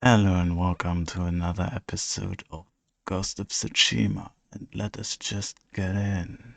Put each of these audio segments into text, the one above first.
Hello and welcome to another episode of Ghost of Tsushima, and let us just get in.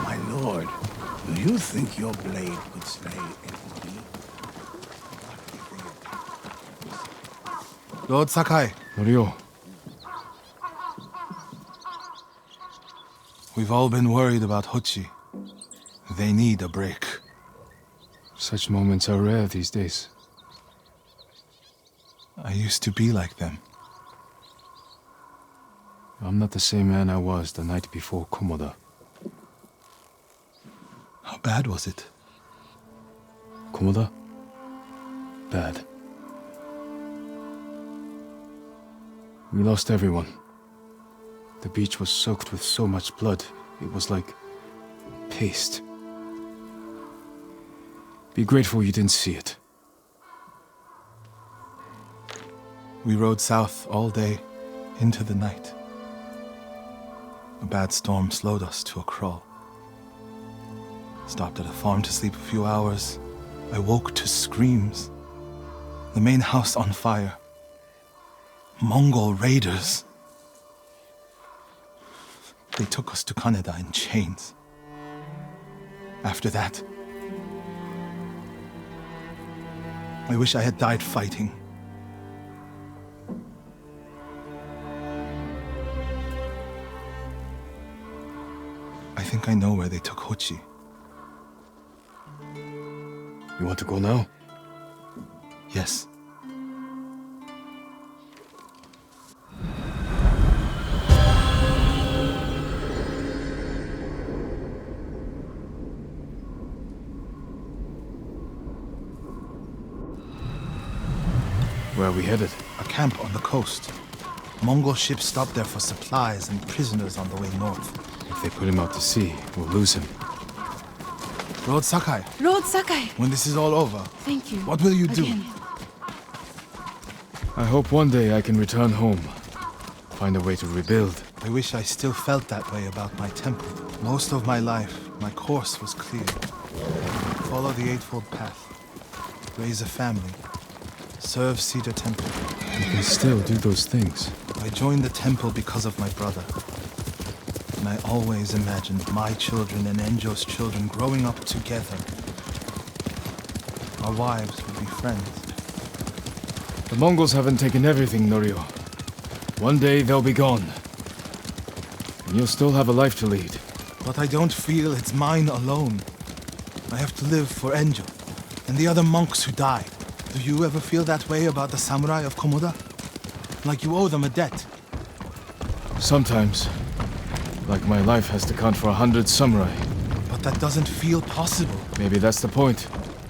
My lord, do you think your blade could slay anybody? Lord Sakai. Norio, We've all been worried about Hochi. They need a break. such moments are rare these days. I used to be like them. I'm not the same man I was the night before Komoda. How bad was it? Komoda? Bad. We lost everyone. The beach was soaked with so much blood, it was like paste. Be grateful you didn't see it. We rode south all day, into the night. A bad storm slowed us to a crawl. Stopped at a farm to sleep a few hours. I woke to screams. The main house on fire. Mongol raiders. They took us to Kaneda in chains. After that, I wish I had died fighting. I think I know where they took Hochi. You want to go now? Yes. Where are we headed? A camp on the coast. Mongol ships stopped there for supplies and prisoners on the way north. If they put him out to sea, we'll lose him. Lord Sakai, Lord Sakai, when this is all over, thank you. what will you do? Again. I hope one day I can return home. Find a way to rebuild. I wish I still felt that way about my temple. Most of my life, my course was clear. Follow the Eightfold Path. Raise a family. Serve Cedar Temple. You can still do those things. I joined the temple because of my brother. And I always imagined my children and Enjo's children growing up together. Our wives would be friends. The Mongols haven't taken everything, Norio. One day they'll be gone. And you'll still have a life to lead. But I don't feel it's mine alone. I have to live for Enjo and the other monks who died. Do you ever feel that way about the samurai of Komoda? Like you owe them a debt? Sometimes. Like my life has to count for 100 samurai. But that doesn't feel possible. Maybe that's the point.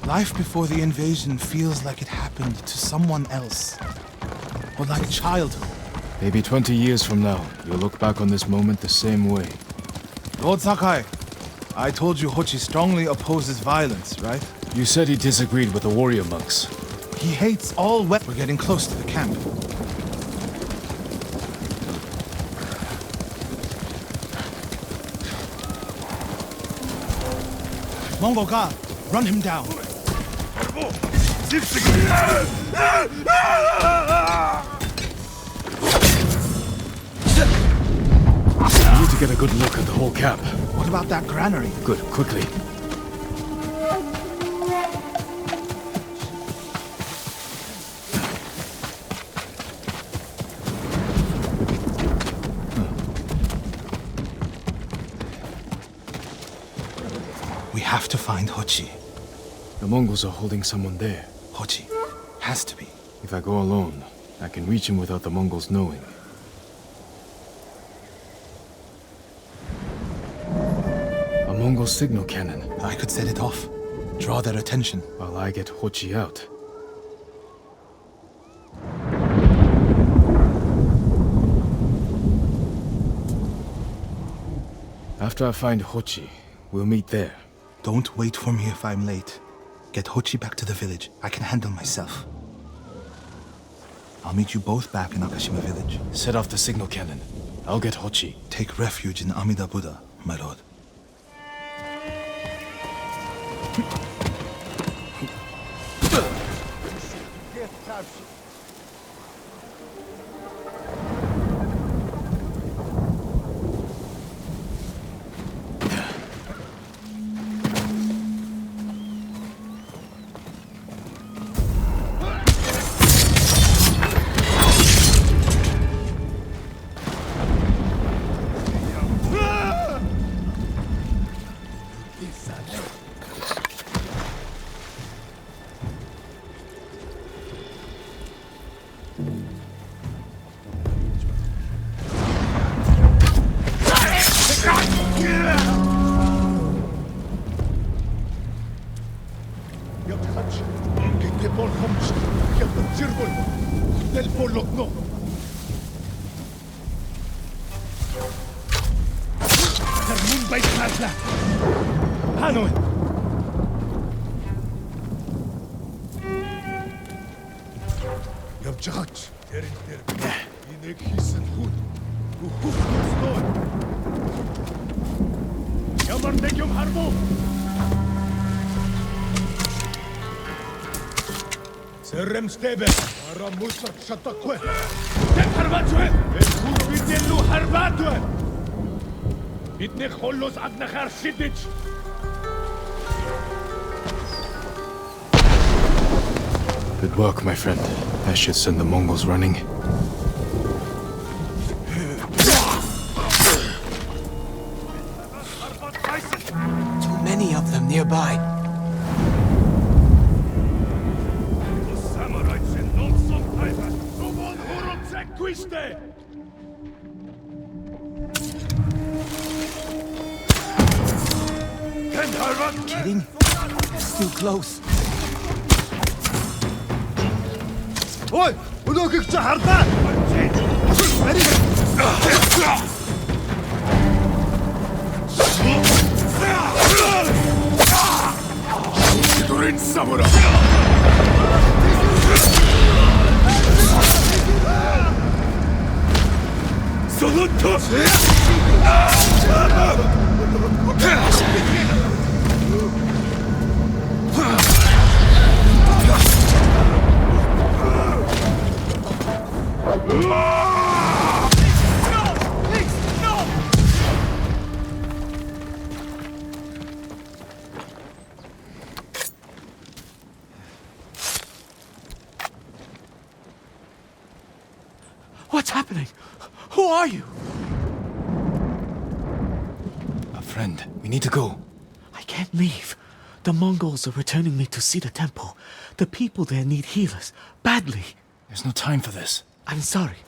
Life before the invasion feels like it happened to someone else. Or like childhood. Maybe 20 years from now, you'll look back on this moment the same way. Lord Sakai, I told you Hochi strongly opposes violence, right? You said he disagreed with the warrior monks. He hates all We're getting close to the camp. Mongol guard, run him down. We need to get a good look at the whole camp. What about that granary? Good, quickly. We have to find Hochi. The Mongols are holding someone there. Hochi. Has to be. If I go alone, I can reach him without the Mongols knowing. Mongol signal cannon. I could set it off. Draw their attention. While I get Hochi out. After I find Hochi, we'll meet there. Don't wait for me if I'm late. Get Hochi back to the village. I can handle myself. I'll meet you both back in Akashima village. Set off the signal cannon. I'll get Hochi. Take refuge in Amida Buddha, my lord. Stebe, ara musa chatakwe. Tek harbatwe. Ekut bidelu harbatwe. Bitne khollos adnakhar shidich. Good work, my friend. That should send the Mongols running. Too many of them nearby. Kidding? They're still close. Oi! Udokik chaharda! Durin Samura! Salutta! What's happening? Who are you? A friend. We need to go. I can't leave. The Mongols are returning me to see the temple. The people there need healers, badly. There's no time for this. I'm sorry,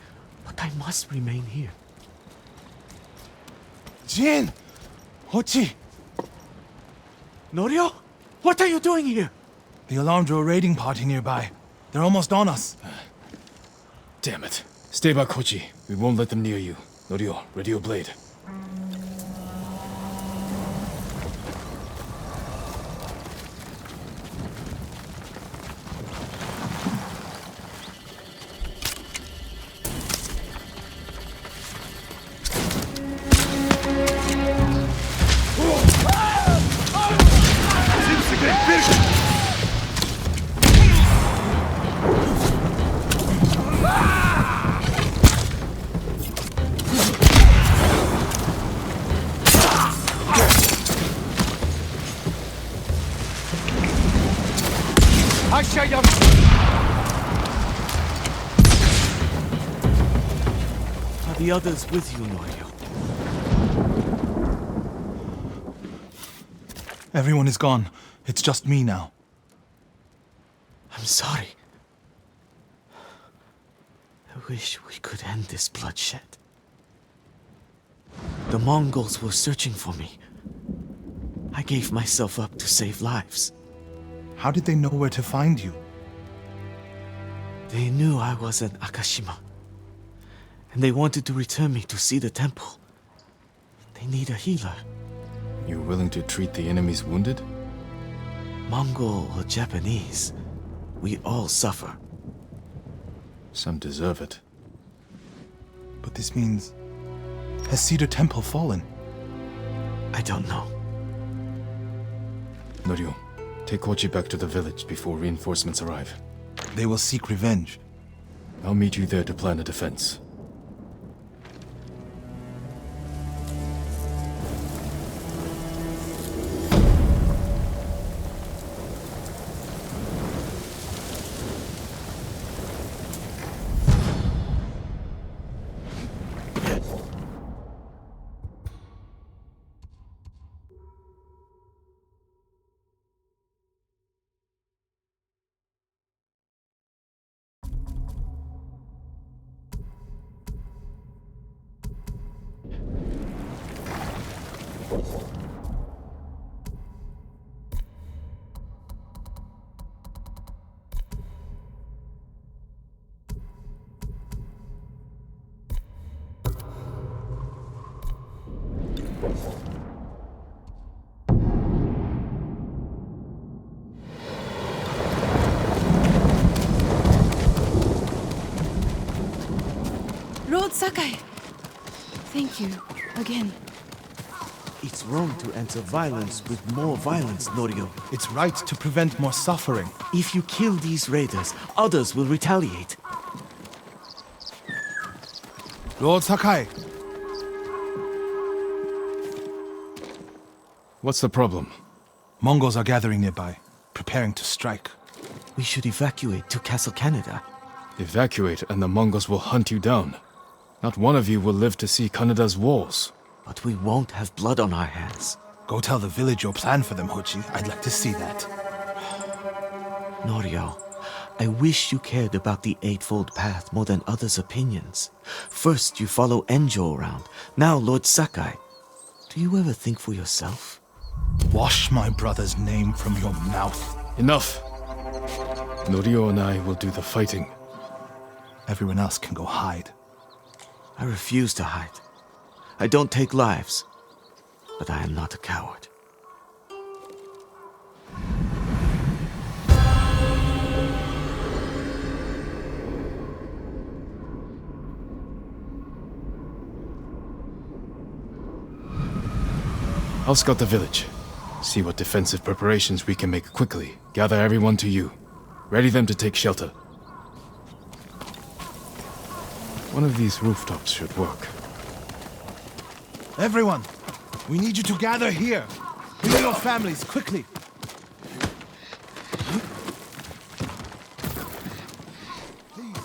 but I must remain here. Jin! Hochi! Norio? What are you doing here? The alarm drew a raiding party nearby. They're almost on us. Damn it. Stay back, Hochi. We won't let them near you. Norio, ready your blade. Are the others with you, Norio? Everyone is gone. It's just me now. I'm sorry. I wish we could end this bloodshed. The Mongols were searching for me. I gave myself up to save lives. How did they know where to find you? They knew I was at Akashima, and they wanted to return me to see the temple. They need a healer. You're willing to treat the enemy's wounded? Mongol or Japanese, we all suffer. Some deserve it. But this means... Has Cedar Temple fallen? I don't know. Norio, take Kochi back to the village before reinforcements arrive. They will seek revenge. I'll meet you there to plan a defense. Lord Sakai! Thank you, again. It's wrong to enter violence with more violence, Norio. It's right to prevent more suffering. If you kill these raiders, others will retaliate. Lord Sakai! What's the problem? Mongols are gathering nearby, preparing to strike. We should evacuate to Castle Canada. Evacuate and the Mongols will hunt you down. Not one of you will live to see Kanada's walls. But we won't have blood on our hands. Go tell the village your plan for them, Hochi. I'd like to see that. Norio, I wish you cared about the Eightfold Path more than others' opinions. First you follow Enjo around, now Lord Sakai. Do you ever think for yourself? Wash my brother's name from your mouth. Enough! Norio and I will do the fighting. Everyone else can go hide. I refuse to hide. I don't take lives, but I am not a coward. I'll scout the village. See what defensive preparations we can make quickly. Gather everyone to you. Ready them to take shelter. One of these rooftops should work. Everyone, we need you to gather here. Bring your families, quickly. Please,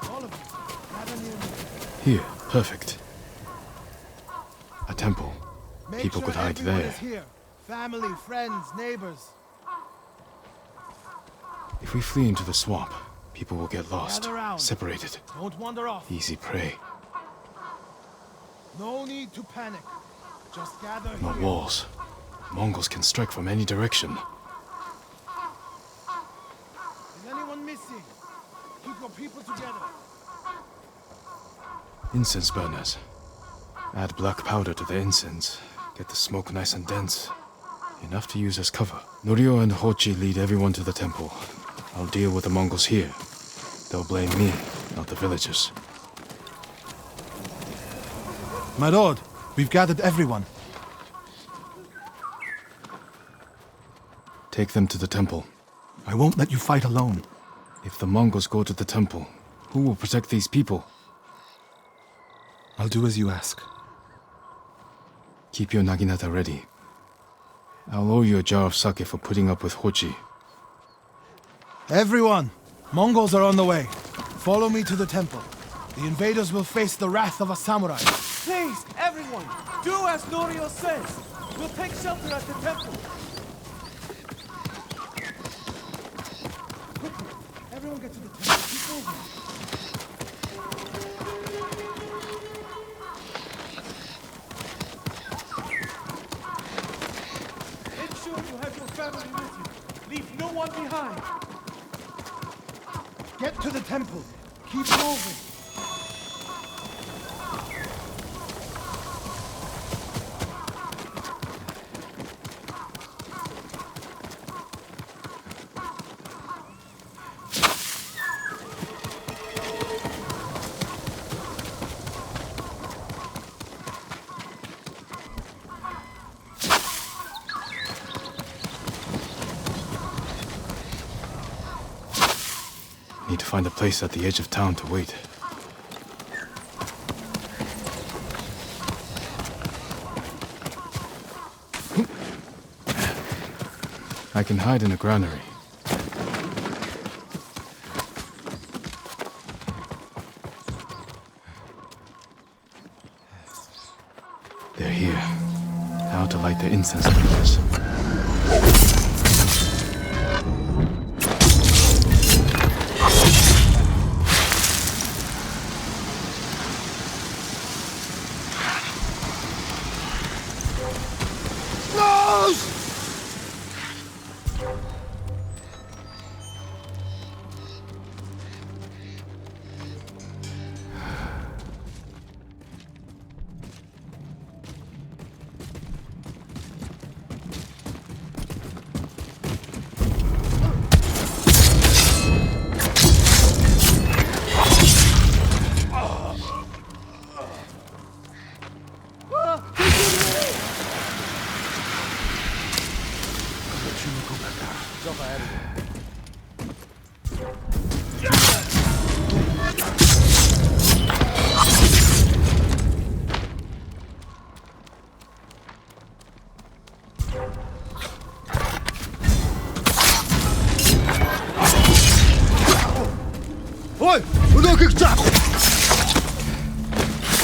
all of you, gather near me. Here, perfect. A temple. Make People sure could hide everyone there. is here. Family, friends, neighbors. If we flee into the swamp, people will get lost, Gather round. separated. Don't wander off. Easy prey. No need to panic. Just gather No here. walls. Mongols can strike from any direction. Is anyone missing? Keep your people together. Incense burners. Add black powder to the incense. Get the smoke nice and dense. Enough to use as cover. Norio and Hochi lead everyone to the temple. I'll deal with the Mongols here. They'll blame me, not the villagers. My lord, we've gathered everyone. Take them to the temple. I won't let you fight alone. If the Mongols go to the temple, who will protect these people? I'll do as you ask. Keep your naginata ready. I'll owe you a jar of sake for putting up with Hochi. Everyone, Mongols are on the way. Follow me to the temple. The invaders will face the wrath of a samurai. Please, everyone, do as Norio says. We'll take shelter at the temple. Quickly, everyone get to the temple. Keep moving. It's to the temple. Keep moving. Need to find a place at the edge of town to wait. I can hide in a granary. They're here. Now to light the incense burners.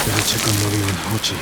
Better check on Norio and Hochi.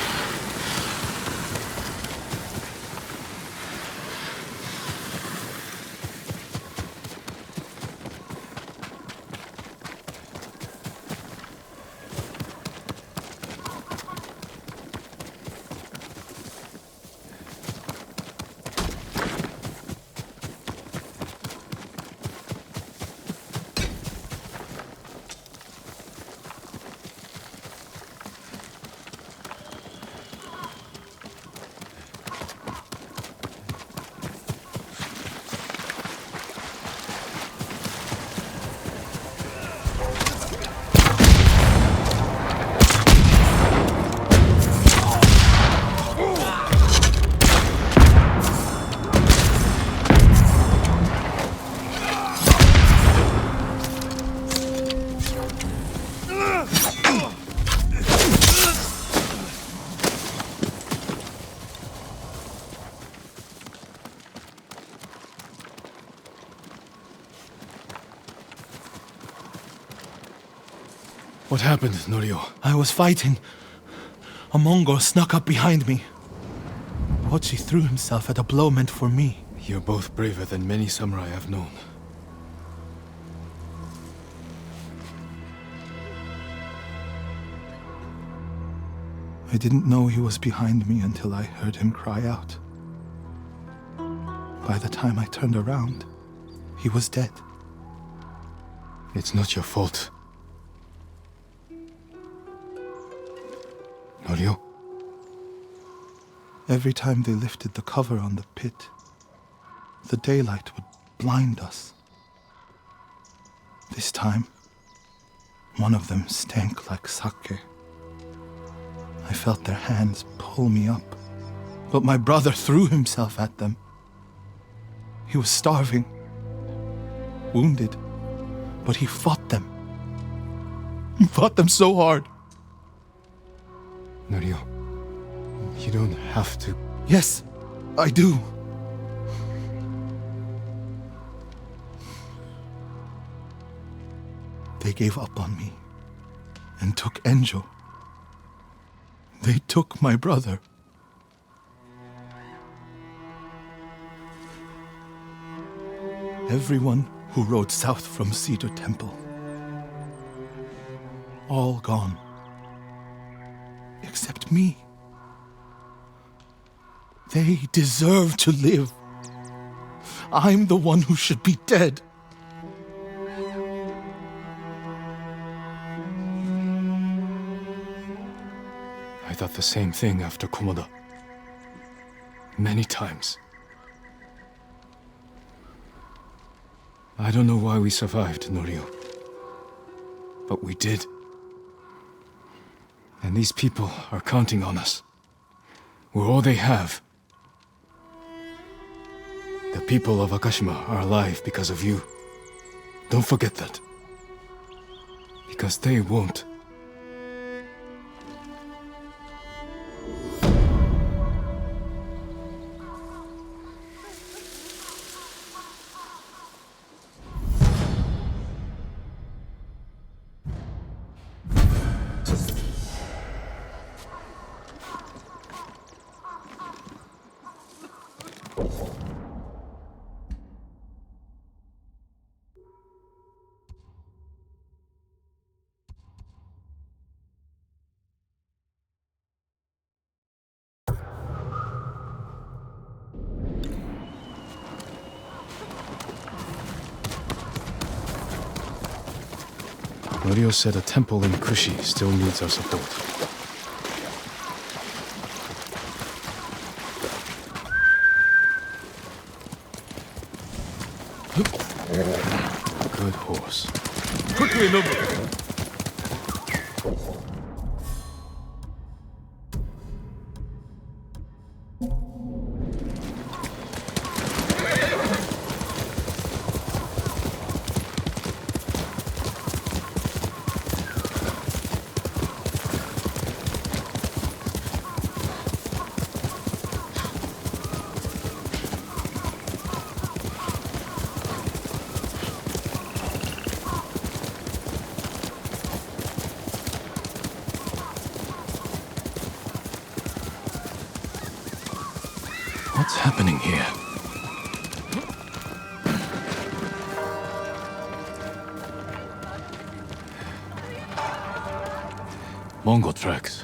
What happened, Norio? I was fighting. A Mongol snuck up behind me. Hochi threw himself at a blow meant for me. You're both braver than many samurai I've known. I didn't know he was behind me until I heard him cry out. By the time I turned around, he was dead. It's not your fault. Norio? Every time they lifted the cover on the pit, the daylight would blind us. This time, one of them stank like sake. I felt their hands pull me up, but my brother threw himself at them. He was starving, wounded, but he fought them. He fought them so hard. Norio, you don't have to. Yes, I do. They gave up on me and took Enjo. They took my brother. Everyone who rode south from Cedar Temple. All gone. Except me. They deserve to live. I'm the one who should be dead. thought the same thing after Komoda. Many times. I don't know why we survived, Norio. But we did. And these people are counting on us. We're all they have. The people of Akashima are alive because of you. Don't forget that. Because they won't. Norio said a temple in Kushi still needs our support. Good horse. Quickly, Nobu! What's happening here? Mongol tracks.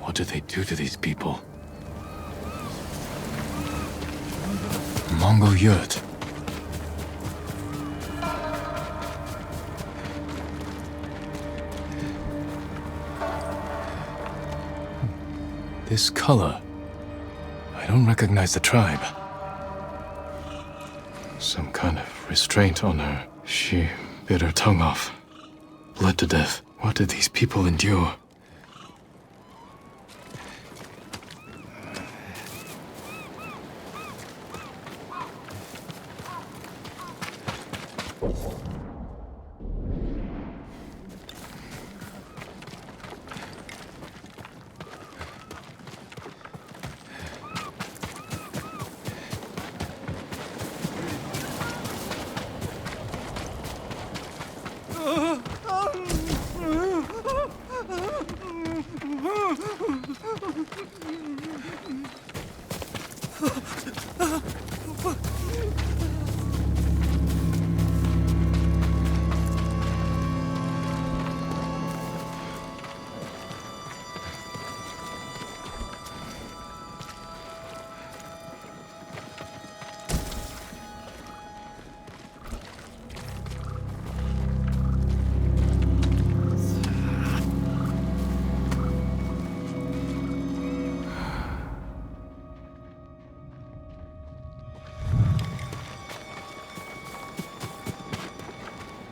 What did they do to these people? Mongol yurt. This color. I don't recognize the tribe. Some kind of restraint on her. She bit her tongue off. Bled to death. What did these people endure?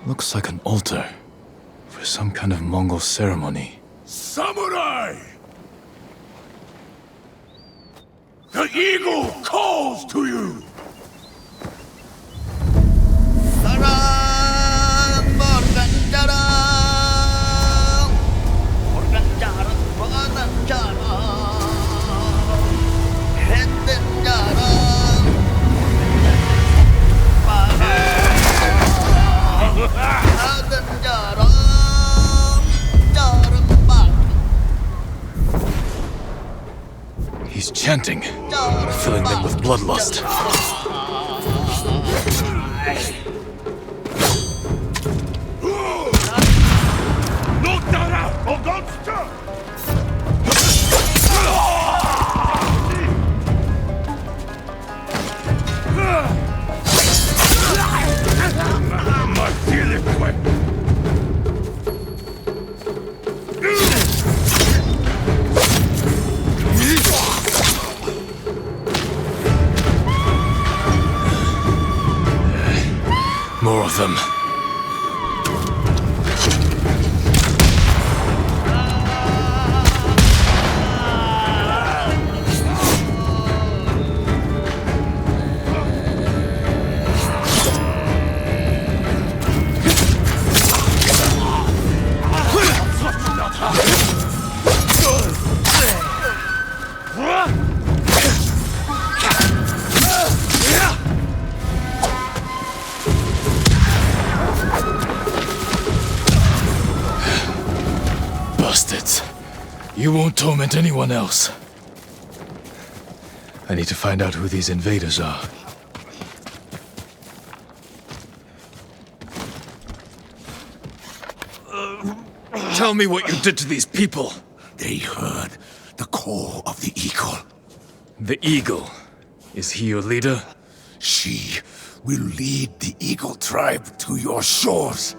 Looks like an altar for some kind of Mongol ceremony. Samurai! The eagle calls to you! He's chanting, filling them with bloodlust. of them. Bastards. You won't torment anyone else. I need to find out who these invaders are. Tell me what you did to these people. They heard the call of the eagle. The Eagle. Is he your leader? She will lead the eagle tribe to your shores,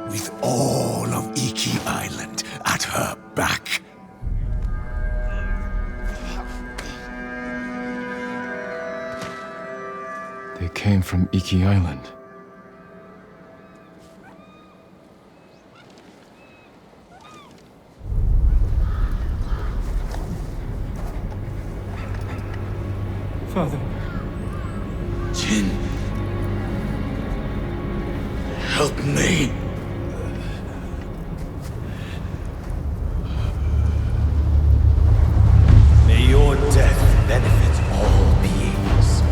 with all of Iki Island at her back. They came from Iki Island. Father. Jin, help me. May your death benefit all beings.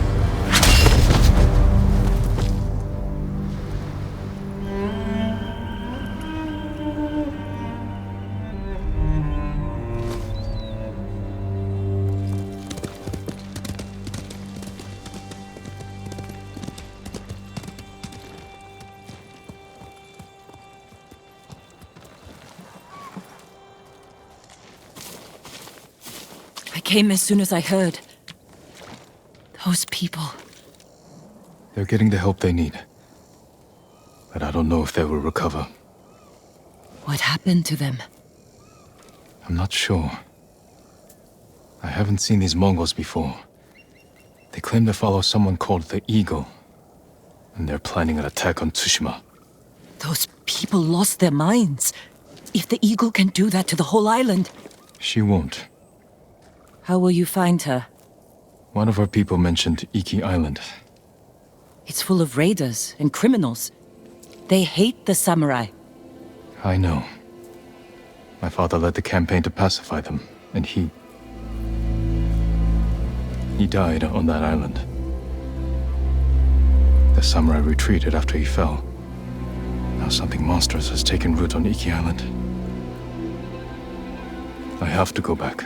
I came as soon as I heard. Those people. They're getting the help they need. But I don't know if they will recover. What happened to them? I'm not sure. I haven't seen these Mongols before. They claim to follow someone called the Eagle. And they're planning an attack on Tsushima. Those people lost their minds. If the eagle can do that to the whole island. She won't. How will you find her? One of our people mentioned Iki Island. It's full of raiders and criminals. They hate the samurai. I know. My father led the campaign to pacify them, and he died on that island. The samurai retreated after he fell. Now something monstrous has taken root on Iki Island. I have to go back.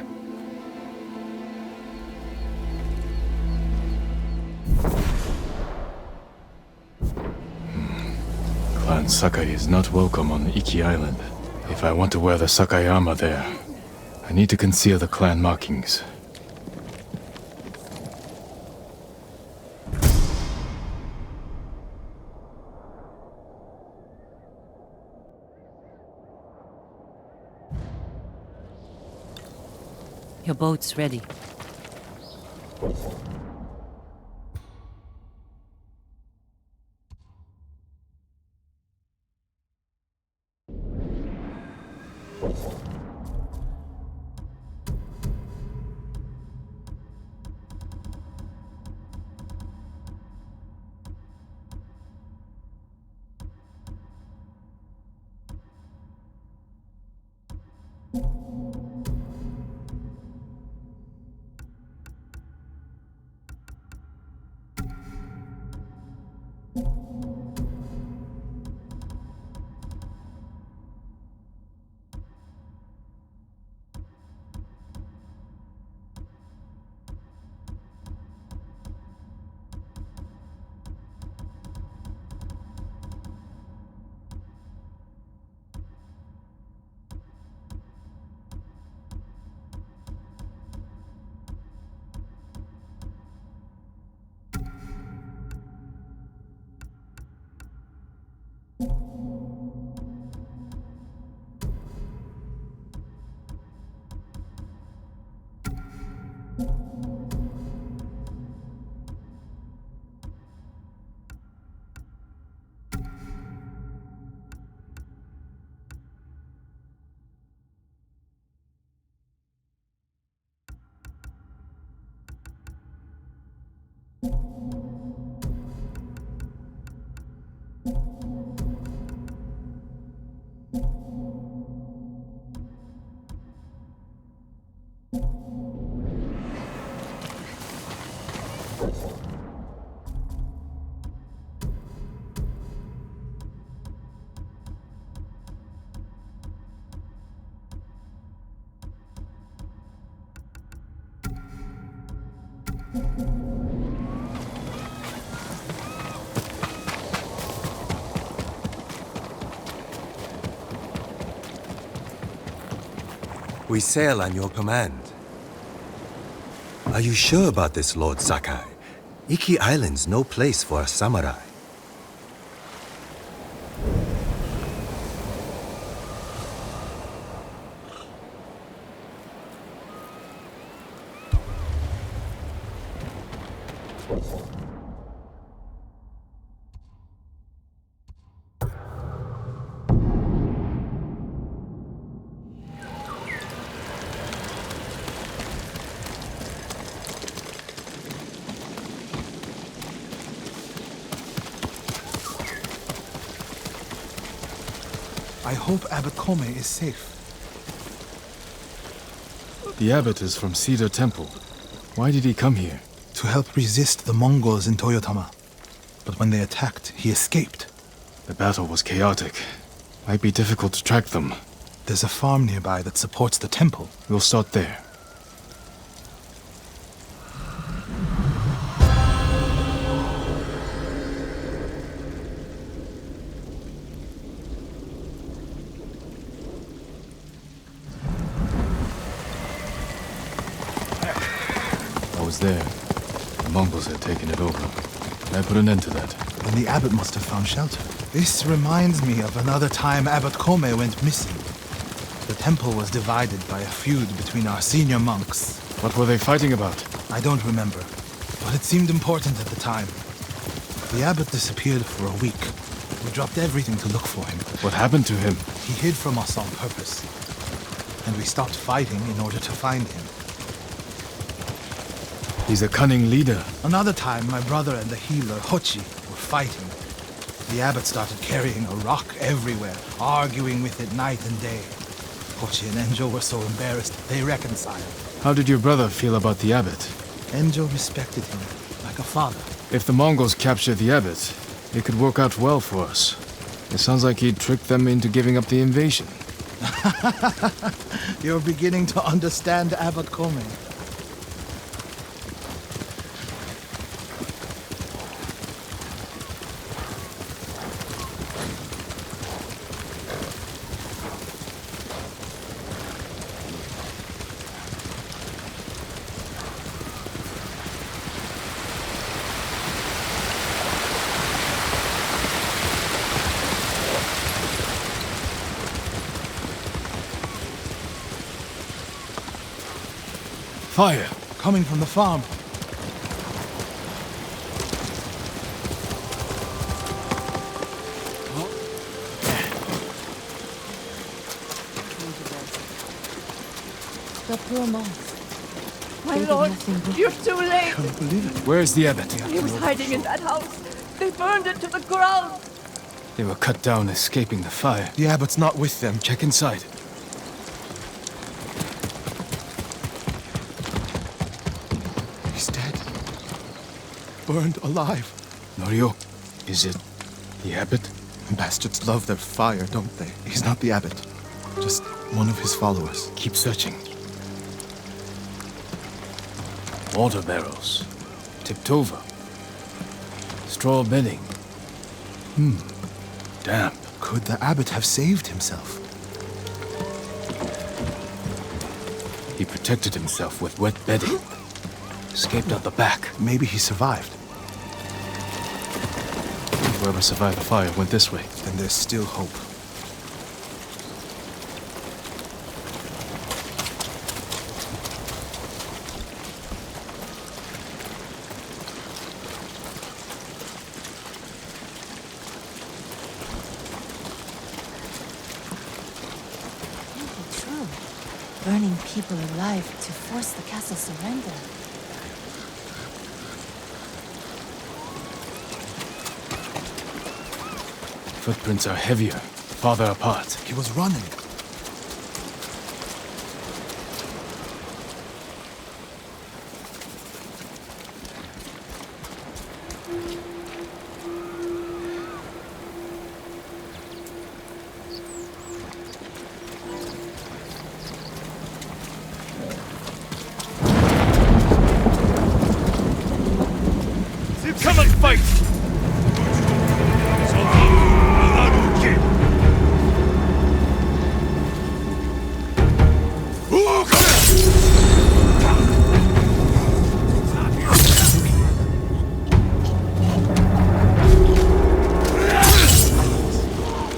Clan Sakai is not welcome on Iki Island. If I want to wear the Sakai armor there, I need to conceal the clan markings. Your boat's ready. We sail on your command. Are you sure about this, Lord Sakai? Iki Island's no place for a samurai. I hope Abbot Kome is safe. The abbot is from Cedar Temple. Why did he come here? To help resist the Mongols in Toyotama. But when they attacked, he escaped. The battle was chaotic. Might be difficult to track them. There's a farm nearby that supports the temple. We'll start there. I was there. The Mongols had taken it over. I put an end to that. Then the abbot must have found shelter. This reminds me of another time Abbot Kome went missing. The temple was divided by a feud between our senior monks. What were they fighting about? I don't remember, but it seemed important at the time. The abbot disappeared for a week. We dropped everything to look for him. What happened to him? He hid from us on purpose. And we stopped fighting in order to find him. He's a cunning leader. Another time, my brother and the healer, Hochi, were fighting. The abbot started carrying a rock everywhere, arguing with it night and day. Hochi and Enjo were so embarrassed, they reconciled. How did your brother feel about the abbot? Enjo respected him, like a father. If the Mongols capture the abbot, it could work out well for us. It sounds like he tricked them into giving up the invasion. You're beginning to understand Abbot Kome. Fire! Coming from the farm. The poor monks. My They did lord, nothing wrong. you're too late. Can't believe it. Where's the abbot? He was hiding in that house. They burned it to the ground. They were cut down escaping the fire. The abbot's not with them. Check inside. He's dead. Burned alive. Norio, is it the abbot? Bastards love their fire, don't they? He's not the abbot. Just one of his followers. Keep searching. Water barrels. Tipped over. Straw bedding. Damp. Could the abbot have saved himself? He protected himself with wet bedding. Escaped out the back. Maybe he survived. Whoever survived the fire went this way. Then there's still hope. True. Burning people alive to force the castle surrender. Footprints are heavier, farther apart. He was running. fight!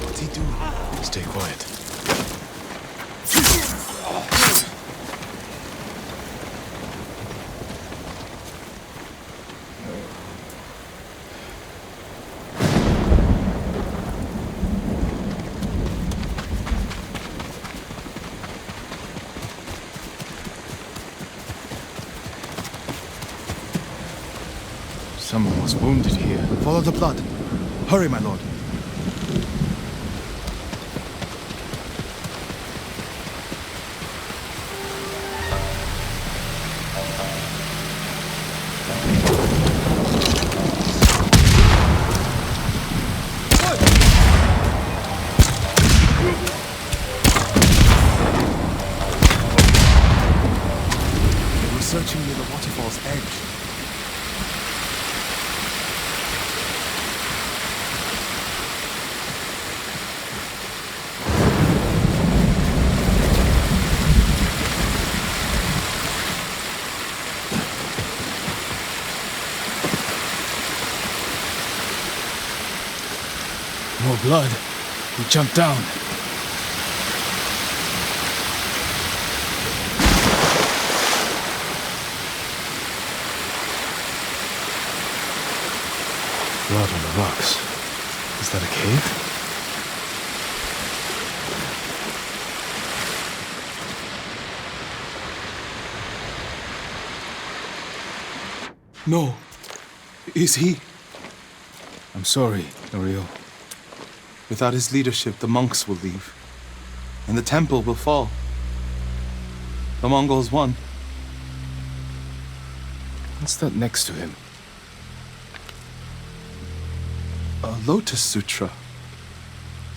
What's he doing? Stay quiet. Someone was wounded here. Follow the blood. Hurry, my lord. They were searching near the waterfall's edge. More blood. He jumped down. Blood on the rocks. Is that a cave? No. Is he? I'm sorry, Norio. Without his leadership, the monks will leave. And the temple will fall. The Mongols won. What's that next to him? A Lotus Sutra.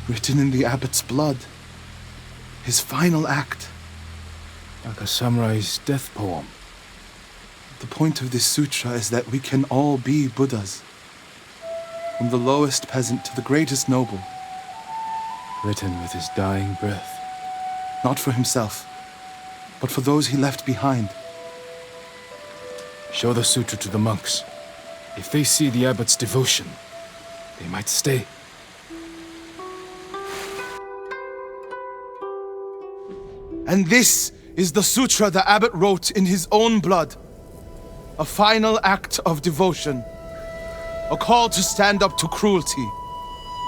Written in the abbot's blood. His final act. Like a samurai's death poem. The point of this sutra is that we can all be Buddhas. From the lowest peasant to the greatest noble. Written with his dying breath. Not for himself, but for those he left behind. Show the sutra to the monks. If they see the abbot's devotion, they might stay. And this is the sutra the abbot wrote in his own blood. A final act of devotion. A call to stand up to cruelty.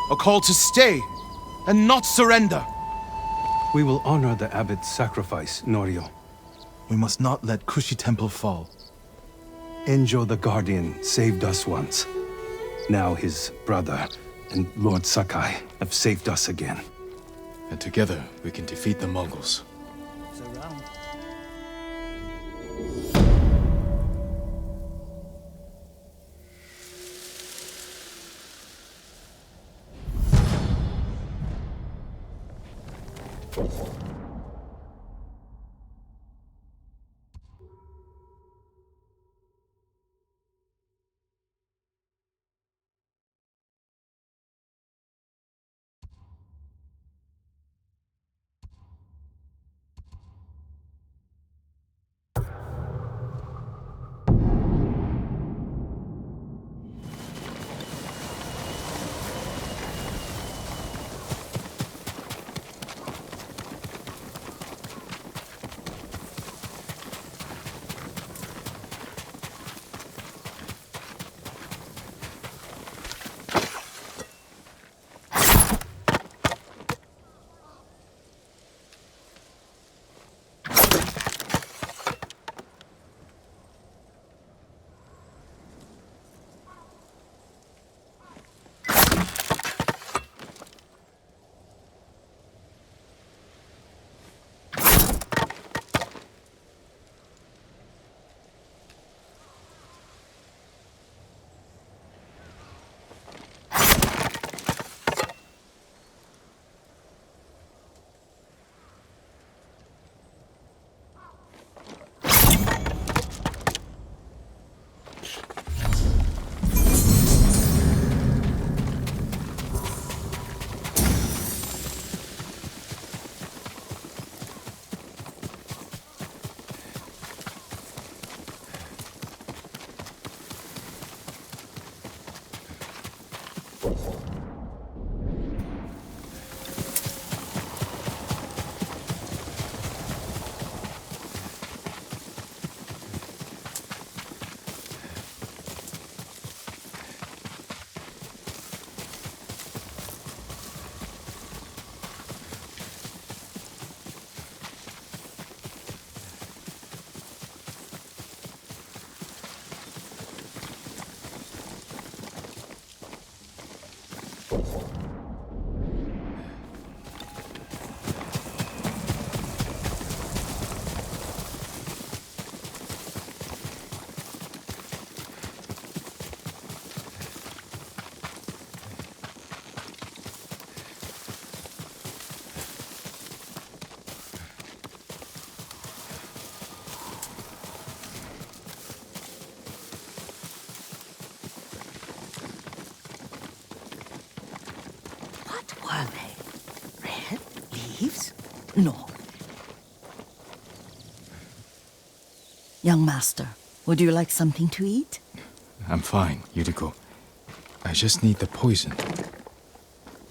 A call to stay and not surrender. We will honor the abbot's sacrifice, Norio. We must not let Kushi Temple fall. Enjo the Guardian saved us once. Now his brother and Lord Sakai have saved us again. And together we can defeat the Mongols. What were they? Red leaves? No. Young master, would you like something to eat? I'm fine, Yuriko. I just need the poison.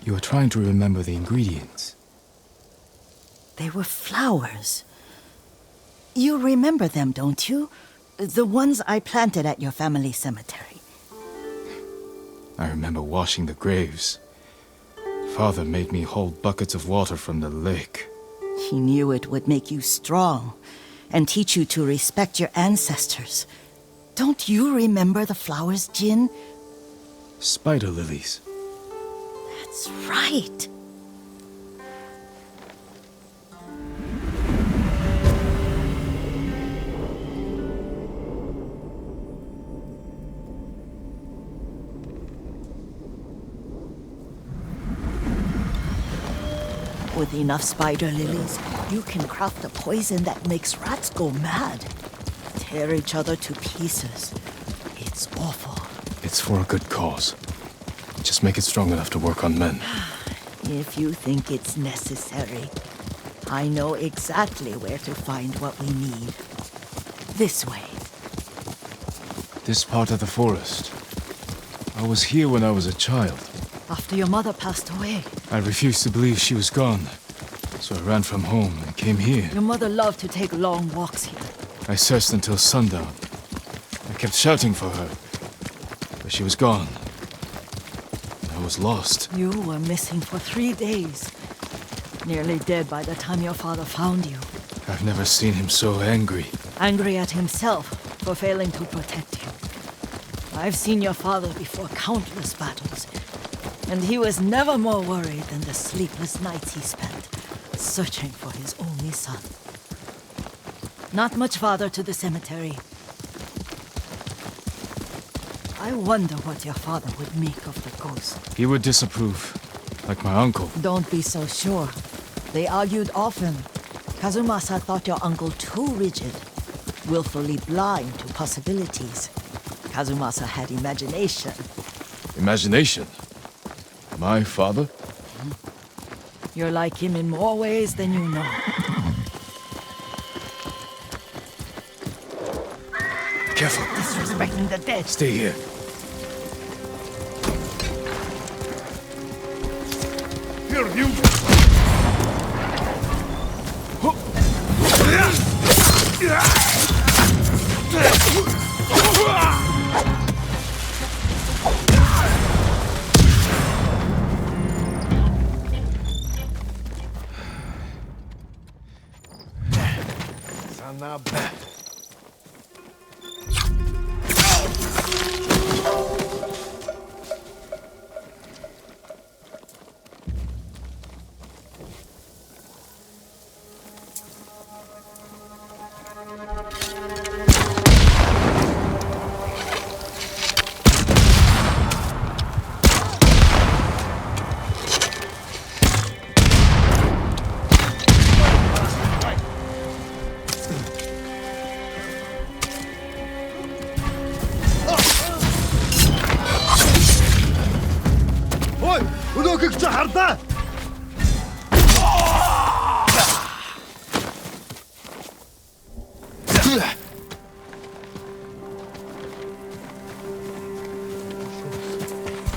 You are trying to remember the ingredients. They were flowers. You remember them, don't you? The ones I planted at your family cemetery. I remember washing the graves. Father made me hold buckets of water from the lake. He knew it would make you strong and teach you to respect your ancestors. Don't you remember the flowers, Jin? Spider lilies. That's right. With enough spider lilies, you can craft a poison that makes rats go mad. Tear each other to pieces. It's awful. It's for a good cause. Just make it strong enough to work on men. If you think it's necessary, I know exactly where to find what we need. This way. This part of the forest. I was here when I was a child. After your mother passed away. I refused to believe she was gone. So I ran from home and came here. Your mother loved to take long walks here. I searched until sundown. I kept shouting for her. But she was gone. I was lost. You were missing for 3 days. Nearly dead by the time your father found you. I've never seen him so angry. Angry at himself for failing to protect you. I've seen your father before countless battles. And he was never more worried than the sleepless nights he spent searching for his only son. Not much farther to the cemetery. I wonder what your father would make of the ghost. He would disapprove, like my uncle. Don't be so sure. They argued often. Kazumasa thought your uncle too rigid, willfully blind to possibilities. Kazumasa had imagination. Imagination? My father? You're like him in more ways than you know. Careful. Disrespecting the dead. Stay here. Here, you!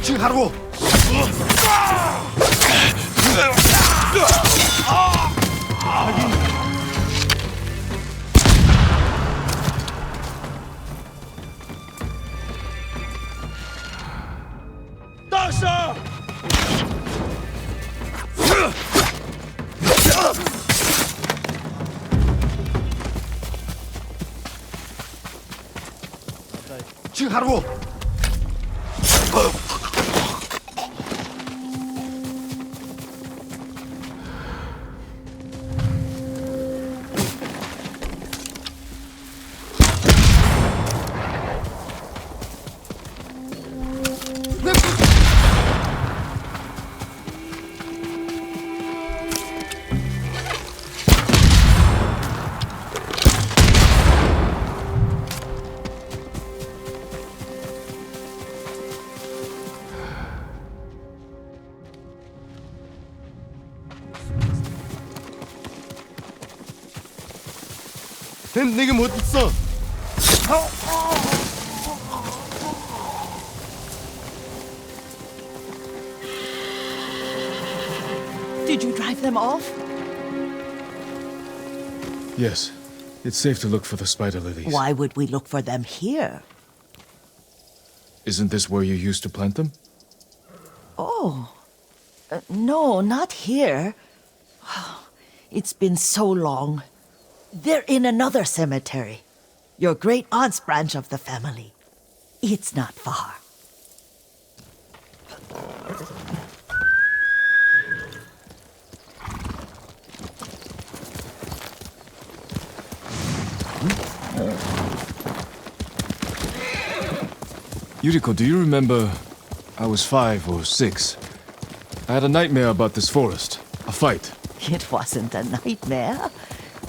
지금 가라고! 지금 가라고. 난 내게 못 있어. Did you drive them off? Yes. It's safe to look for the spider lilies. Why would we look for them here? Isn't this where you used to plant them? Oh. No, not here. It's been so long. They're in another cemetery. Your great aunt's branch of the family. It's not far. Yuriko, do you remember? I was 5 or 6. I had a nightmare about this forest. A fight. It wasn't a nightmare.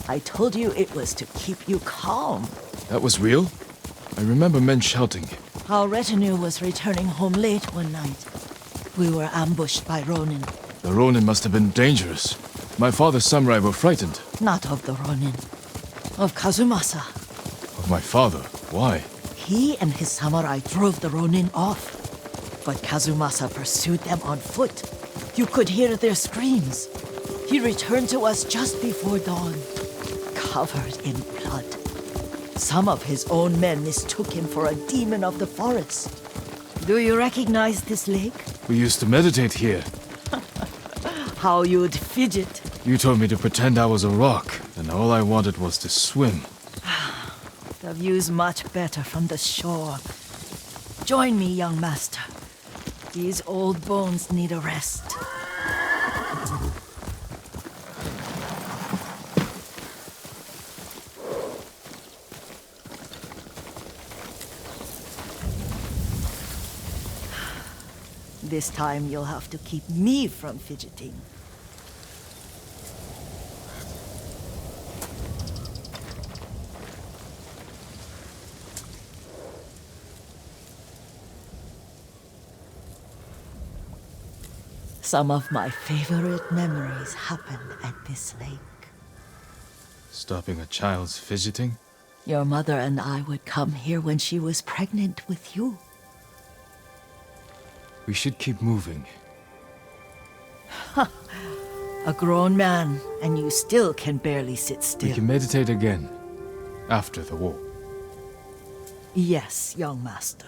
I told you it was to keep you calm. That was real? I remember men shouting. Our retinue was returning home late one night. We were ambushed by Ronin. The Ronin must have been dangerous. My father's samurai were frightened. Not of the Ronin. Of Kazumasa. Of my father? Why? He and his samurai drove the Ronin off. But Kazumasa pursued them on foot. You could hear their screams. He returned to us just before dawn, covered in blood. Some of his own men mistook him for a demon of the forest. Do you recognize this lake? We used to meditate here. How you'd fidget. You told me to pretend I was a rock, and all I wanted was to swim. The view's much better from the shore. Join me, young master. These old bones need a rest. This time you'll have to keep me from fidgeting. Some of my favorite memories happened at this lake. Stopping a child's fidgeting? Your mother and I would come here when she was pregnant with you. We should keep moving. A grown man, and you still can barely sit still. We can meditate again, after the war. Yes, young master.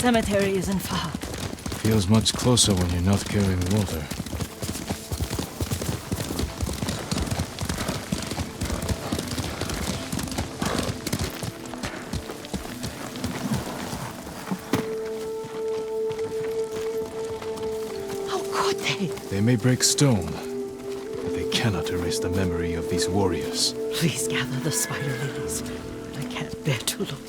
Cemetery isn't far. Feels much closer when you're not carrying water. How could they? They may break stone, but they cannot erase the memory of these warriors. Please gather the spider lilies. I can't bear to look.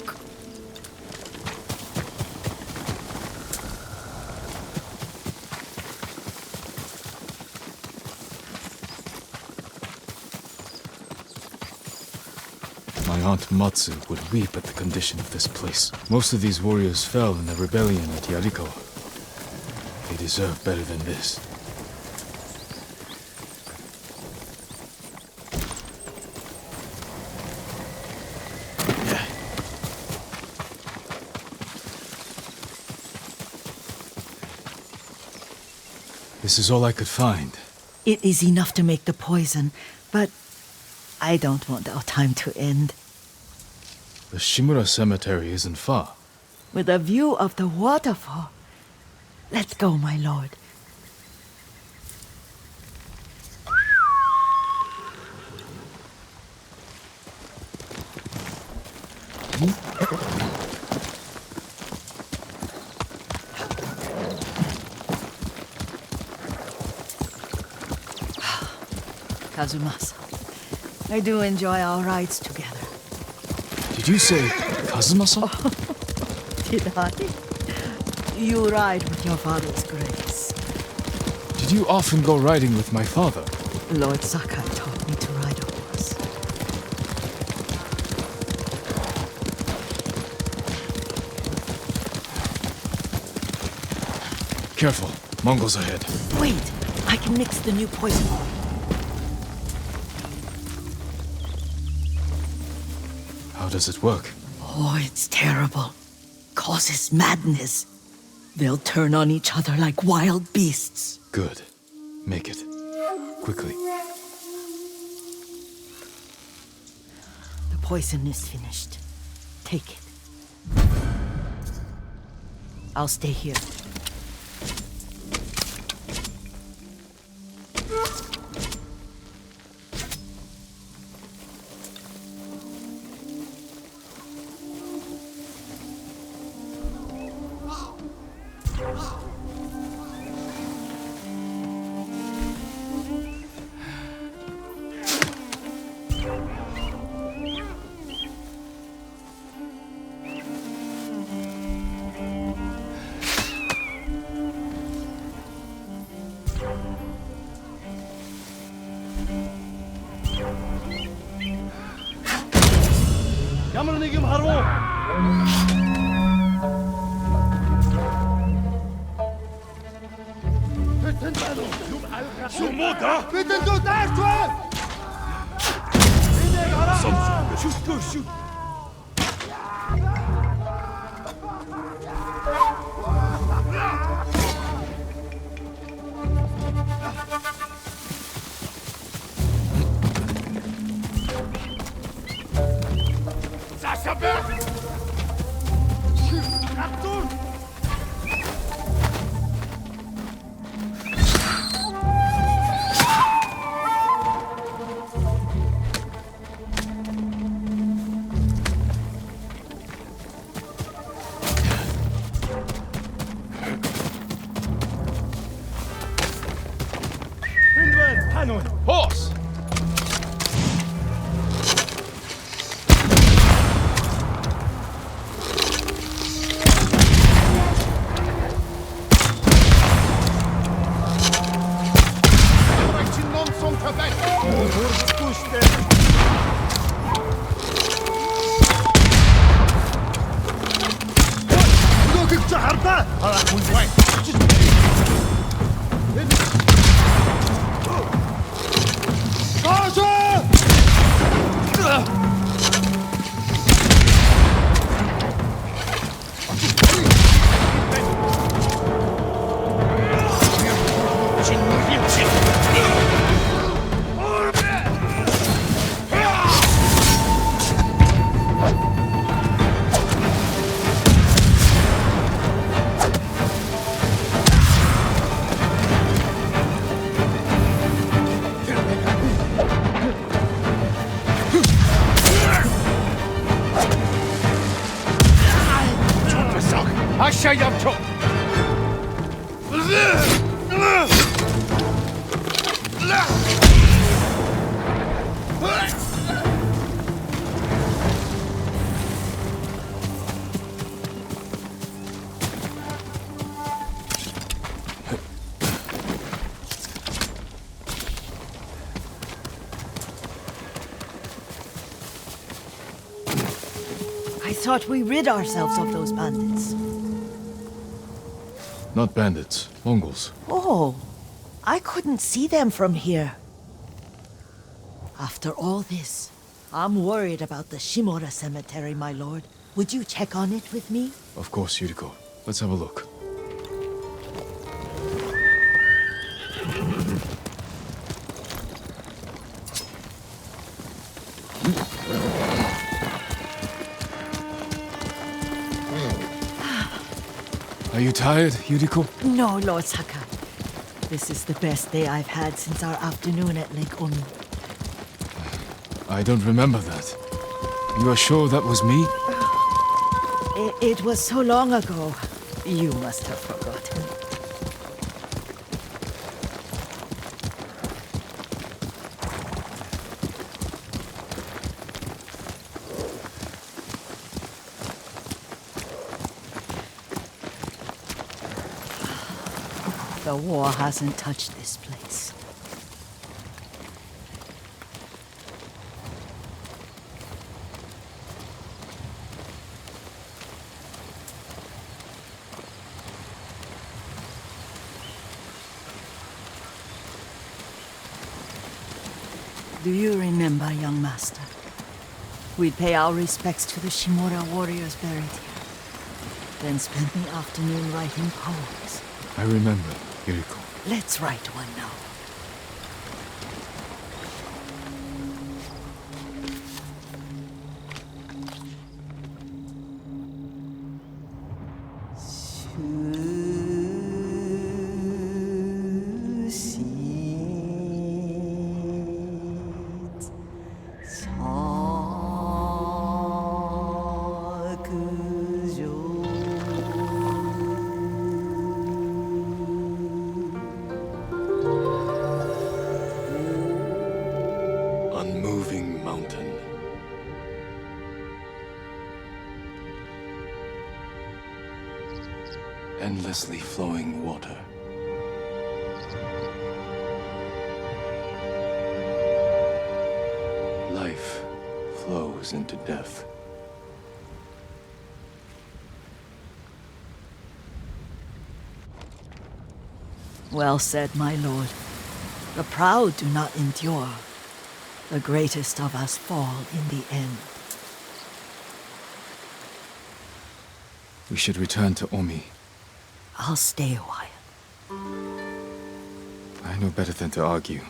my aunt Matsu would weep at the condition of this place. Most of these warriors fell in the rebellion at Yarikawa. They deserve better than this. This is all I could find. It is enough to make the poison, but I don't want our time to end. The Shimura Cemetery isn't far. With a view of the waterfall. Let's go, my lord. Kazumasa, I do enjoy our rides together. Did you say Kazumasa? Did I? You ride with your father's grace. Did you often go riding with my father? Lord Sakai taught me to ride a horse. Careful, Mongols ahead. Wait, I can mix the new poison. How does it work? Oh, it's terrible. Causes madness. They'll turn on each other like wild beasts. Good. Make it. Quickly. The poison is finished. Take it. I'll stay here. Horse! I thought we rid ourselves of those bandits. Not bandits, Mongols. Oh, I couldn't see them from here. After all this, I'm worried about the Shimura cemetery, my lord. Would you check on it with me? Of course, Yuriko. Let's have a look. Are you tired, Yuriko? No, Lord Sakai. This is the best day I've had since our afternoon at Lake Omi. I don't remember that. You are sure that was me? It was so long ago. You must have forgotten. The war hasn't touched this place. Do you remember, young master? We'd pay our respects to the Shimura warriors buried here, then spend the afternoon writing poems. I remember, Yuriko. Let's write one now. Unmoving mountain. Endlessly flowing water. Life flows into death. Well said, my lord. The proud do not endure. The greatest of us fall in the end. We should return to Omi. I'll stay a while. I know better than to argue.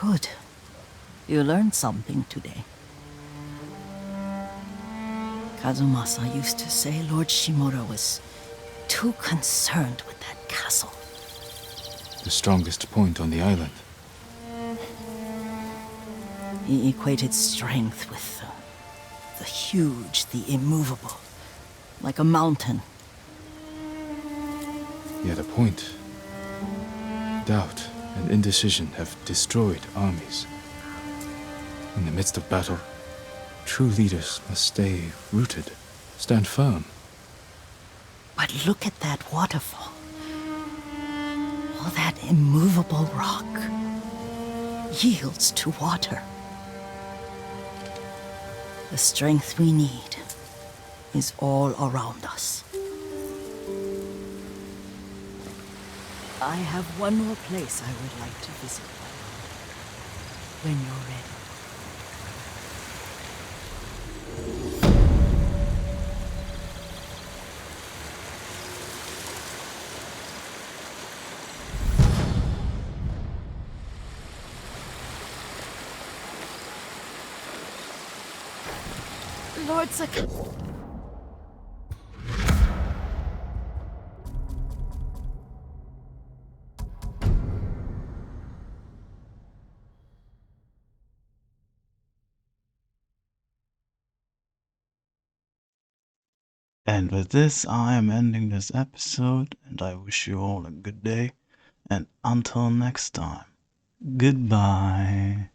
Good. You learned something today. Kazumasa used to say Lord Shimura was too concerned with that castle. The strongest point on the island. He equated strength with the huge, the immovable, like a mountain. Yet a point. Doubt and indecision have destroyed armies. In the midst of battle, true leaders must stay rooted, stand firm. But look at that waterfall. All that immovable rock yields to water. The strength we need is all around us. I have one more place I would like to visit, when you're ready. Lord Sakai. And with this, I am ending this episode, and I wish you all a good day, and until next time, goodbye.